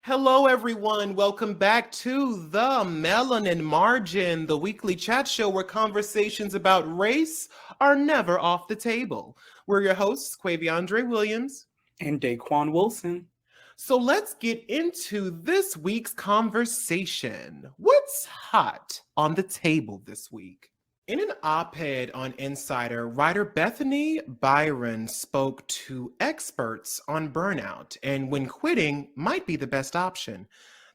Hello, everyone. Welcome back to the Melanin Margin, the weekly chat show where conversations about race are never off the table. We're your hosts, Quaviondre Williams. And Daquon Wilson. So let's get into this week's conversation. What's hot on the table this week? In an op-ed on Insider, writer Bethany Byron spoke to experts on burnout and when quitting might be the best option.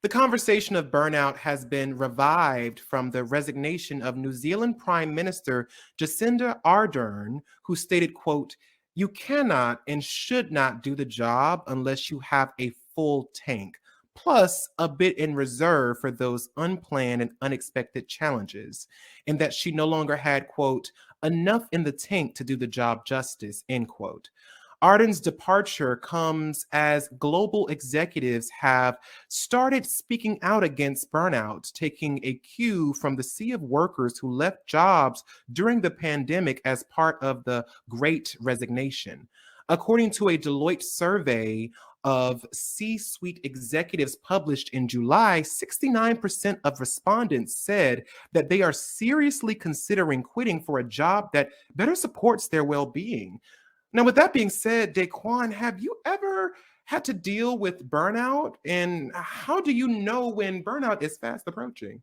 The conversation of burnout has been revived from the resignation of New Zealand Prime Minister Jacinda Ardern, who stated, quote, "You cannot and should not do the job unless you have a full tank, plus a bit in reserve for those unplanned and unexpected challenges," and that she no longer had, quote, "enough in the tank to do the job justice," end quote. Arden's departure comes as global executives have started speaking out against burnout, taking a cue from the sea of workers who left jobs during the pandemic as part of the Great Resignation. According to a Deloitte survey of C-suite executives published in July, 69% of respondents said that they are seriously considering quitting for a job that better supports their well-being. Now, with that being said, Daquon, have you ever had to deal with burnout? And how do you know when burnout is fast approaching?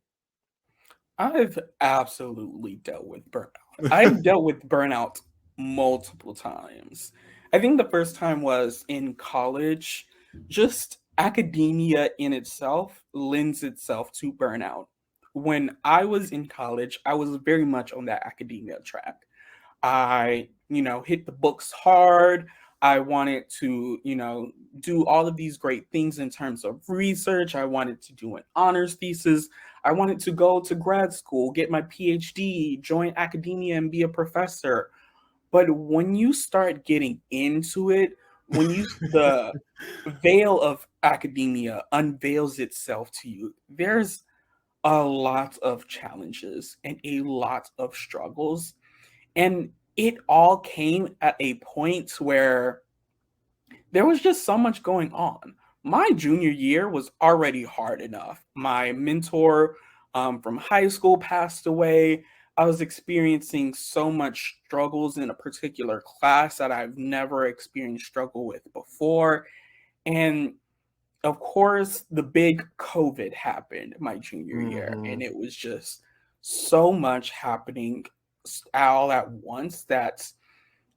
I've absolutely dealt with burnout. I've dealt with burnout multiple times. I think the first time was in college. Just academia in itself lends itself to burnout. When I was in college, I was very much on that academia track. I hit the books hard. I wanted to, do all of these great things in terms of research. I wanted to do an honors thesis. I wanted to go to grad school, get my PhD, join academia, and be a professor. But when you start getting into it, the veil of academia unveils itself to you, there's a lot of challenges and a lot of struggles. And it all came at a point where there was just so much going on. My junior year was already hard enough. My mentor from high school passed away. I was experiencing so much struggles in a particular class that I've never experienced struggle with before. And of course, the big COVID happened my junior year, Mhm. and it was just so much happening all at once that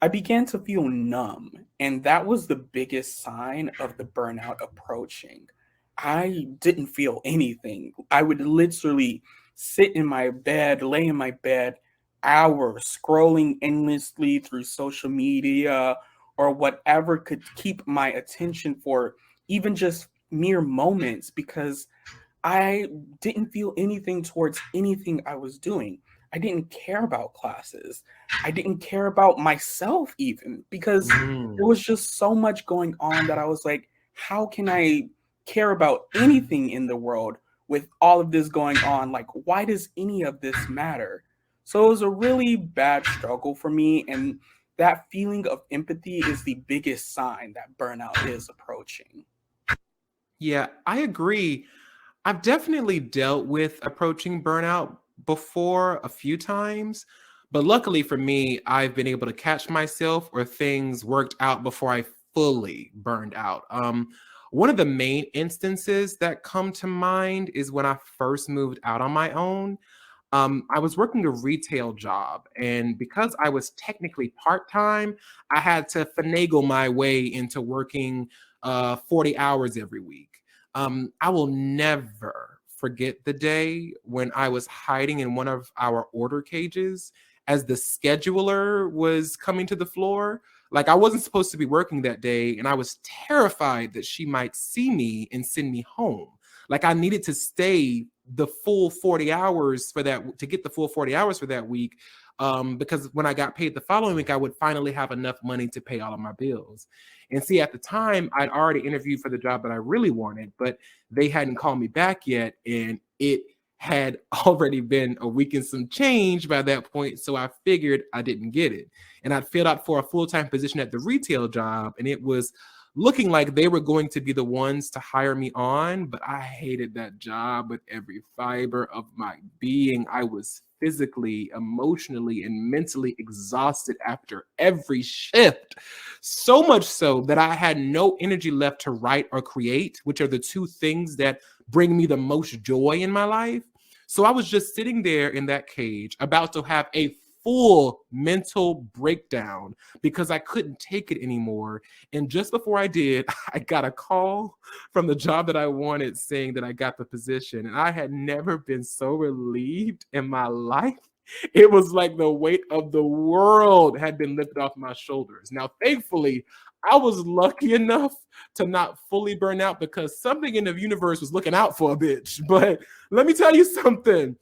I began to feel numb. And that was the biggest sign of the burnout approaching. I didn't feel anything. I would literally sit in my bed, lay in my bed, hours scrolling endlessly through social media or whatever could keep my attention for even just mere moments because I didn't feel anything towards anything I was doing. I didn't care about classes. I didn't care about myself even because there Mm. was just so much going on that I was like, how can I care about anything in the world with all of this going on? Like, why does any of this matter? So it was a really bad struggle for me. And that feeling of empathy is the biggest sign that burnout is approaching. Yeah, I agree. I've definitely dealt with approaching burnout before a few times, but luckily for me, I've been able to catch myself or things worked out before I fully burned out. One of the main instances that come to mind is when I first moved out on my own. I was working a retail job, and because I was technically part time, I had to finagle my way into working 40 hours every week. I will never forget the day when I was hiding in one of our order cages as the scheduler was coming to the floor. Like, I wasn't supposed to be working that day, and I was terrified that she might see me and send me home. Like, I needed to stay the full 40 hours for that to get the full 40 hours for that week. Because when I got paid the following week, I would finally have enough money to pay all of my bills. And see, at the time, I'd already interviewed for the job that I really wanted, but they hadn't called me back yet. And it had already been a week and some change by that point. So I figured I didn't get it. And I'd filled out for a full time position at the retail job. And it was looking like they were going to be the ones to hire me on, but I hated that job with every fiber of my being. I was physically, emotionally, and mentally exhausted after every shift. So much so that I had no energy left to write or create, which are the two things that bring me the most joy in my life. So I was just sitting there in that cage, about to have a full mental breakdown because I couldn't take it anymore. And just before I did, I got a call from the job that I wanted saying that I got the position. And I had never been so relieved in my life. It was like the weight of the world had been lifted off my shoulders. Now, thankfully, I was lucky enough to not fully burn out because something in the universe was looking out for a bitch. But let me tell you something,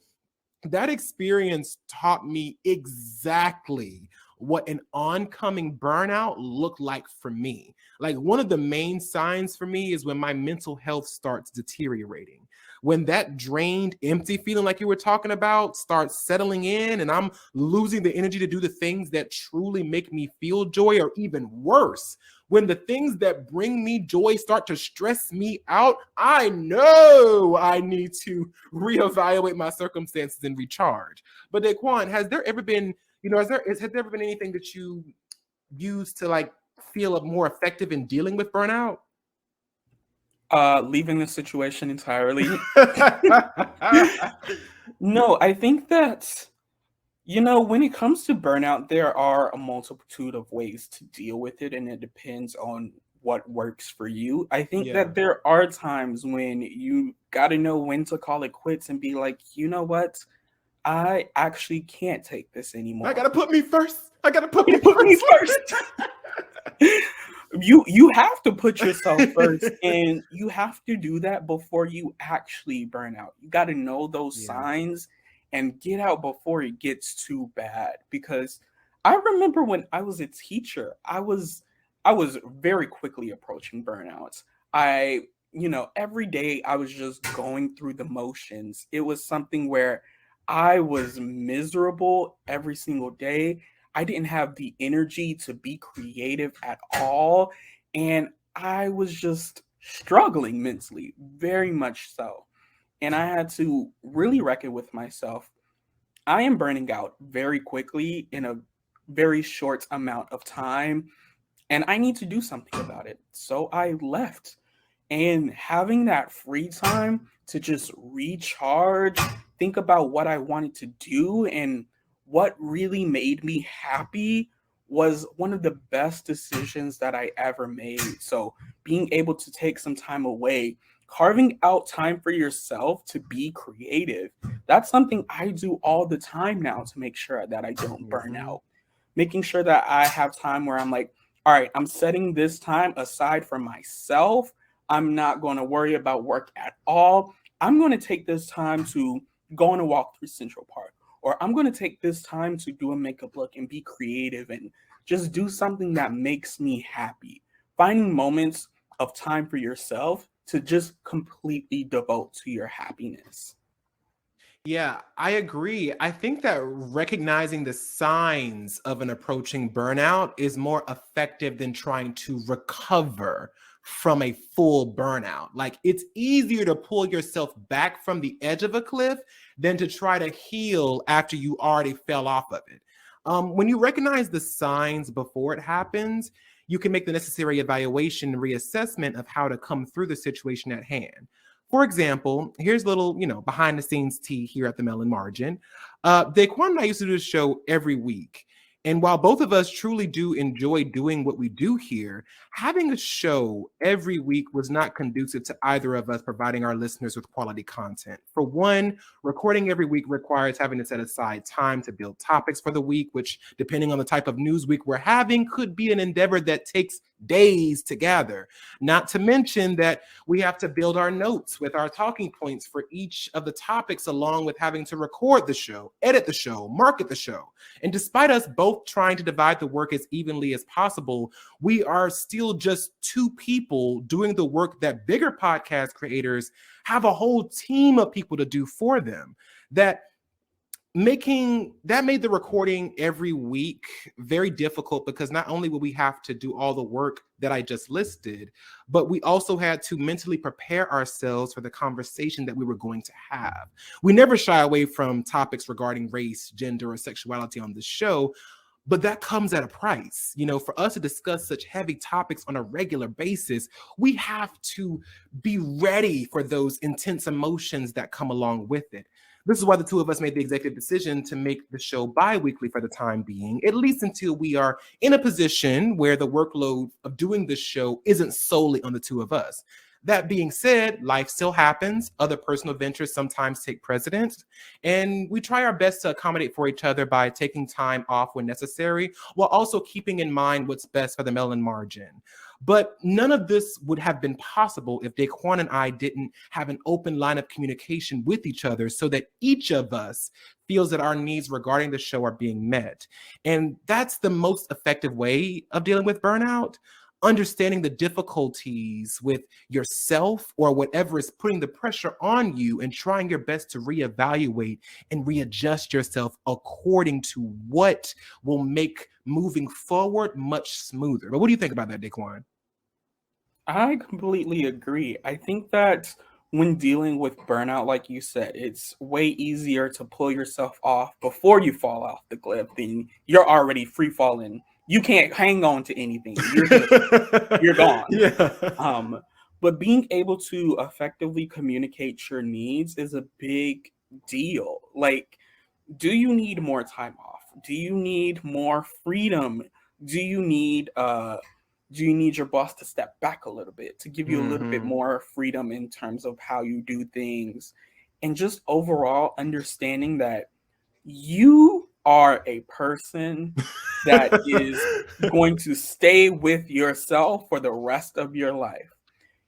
that experience taught me exactly what an oncoming burnout looked like for me. Like, one of the main signs for me is when my mental health starts deteriorating. When that drained, empty feeling, like you were talking about, starts settling in, and I'm losing the energy to do the things that truly make me feel joy, or even worse, when the things that bring me joy start to stress me out, I know I need to reevaluate my circumstances and recharge. But Daquon, has there ever been, has there ever been anything that you used to like feel more effective in dealing with burnout? Leaving the situation entirely. No, I think that, when it comes to burnout, there are a multitude of ways to deal with it, and it depends on what works for you. I think Yeah. that there are times when you got to know when to call it quits and be like, you know what? I actually can't take this I anymore. gotta put me first. I gotta put You me put me first. first. You have to put yourself first, and you have to do that before you actually burn out. You got to know those Yeah. signs and get out before it gets too bad, because I remember when I was a teacher, I was very quickly approaching burnouts. I every day I was just going through the motions. It was something where I was miserable every single day. I didn't have the energy to be creative at all. And I was just struggling mentally, very much so. And I had to really reckon with myself. I am burning out very quickly in a very short amount of time, and I need to do something about it. So I left. And having that free time to just recharge, think about what I wanted to do and what really made me happy was one of the best decisions that I ever made. So, being able to take some time away, carving out time for yourself to be creative, that's something I do all the time now to make sure that I don't burn Mhm. out. Making sure that I have time where I'm like, all right, I'm setting this time aside for myself. I'm not going to worry about work at all. I'm going to take this time to go on a walk through Central Park, or I'm going to take this time to do a makeup look and be creative and just do something that makes me happy. Finding moments of time for yourself to just completely devote to your happiness. Yeah, I agree. I think that recognizing the signs of an approaching burnout is more effective than trying to recover from a full burnout. Like, it's easier to pull yourself back from the edge of a cliff than to try to heal after you already fell off of it. When you recognize the signs before it happens, you can make the necessary evaluation and reassessment of how to come through the situation at hand. For example, here's a little, behind the scenes tea here at the Melanin Margin. Daquan and I used to do this show every week. And while both of us truly do enjoy doing what we do here, having a show every week was not conducive to either of us providing our listeners with quality content. For one, recording every week requires having to set aside time to build topics for the week, which, depending on the type of news week we're having, could be an endeavor that takes days to gather. Not to mention that we have to build our notes with our talking points for each of the topics, along with having to record the show, edit the show, market the show. And despite us both trying to divide the work as evenly as possible, we are still just two people doing the work that bigger podcast creators have a whole team of people to do for them. That made the recording every week very difficult, because not only will we have to do all the work that I just listed, but we also had to mentally prepare ourselves for the conversation that we were going to have. We never shy away from topics regarding race, gender, or sexuality on the show, but that comes at a price. For us to discuss such heavy topics on a regular basis, we have to be ready for those intense emotions that come along with it. This is why the two of us made the executive decision to make the show bi-weekly for the time being, at least until we are in a position where the workload of doing this show isn't solely on the two of us. That being said, life still happens. Other personal ventures sometimes take precedence, and we try our best to accommodate for each other by taking time off when necessary, while also keeping in mind what's best for the Melanin Margin. But none of this would have been possible if Daquon and I didn't have an open line of communication with each other, so that each of us feels that our needs regarding the show are being met. And that's the most effective way of dealing with burnout. Understanding the difficulties with yourself or whatever is putting the pressure on you, and trying your best to reevaluate and readjust yourself according to what will make moving forward much smoother. But what do you think about that, Daquon? I completely agree. I think that when dealing with burnout, like you said, it's way easier to pull yourself off before you fall off the cliff than you're already free falling. You can't hang on to anything. You're gone. Yeah. But being able to effectively communicate your needs is a big deal. Like, do you need more time off? Do you need more freedom? Do you need your boss to step back a little bit, to give you a little bit more freedom in terms of how you do things, and just overall understanding that you are a person that is going to stay with yourself for the rest of your life.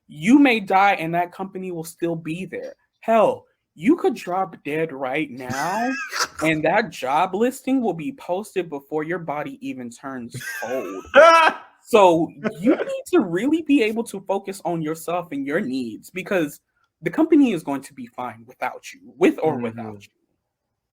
You may die and that company will still be there. Hell, you could drop dead right now and that job listing will be posted before your body even turns cold. So you need to really be able to focus on yourself and your needs, because the company is going to be fine without you, with or without you.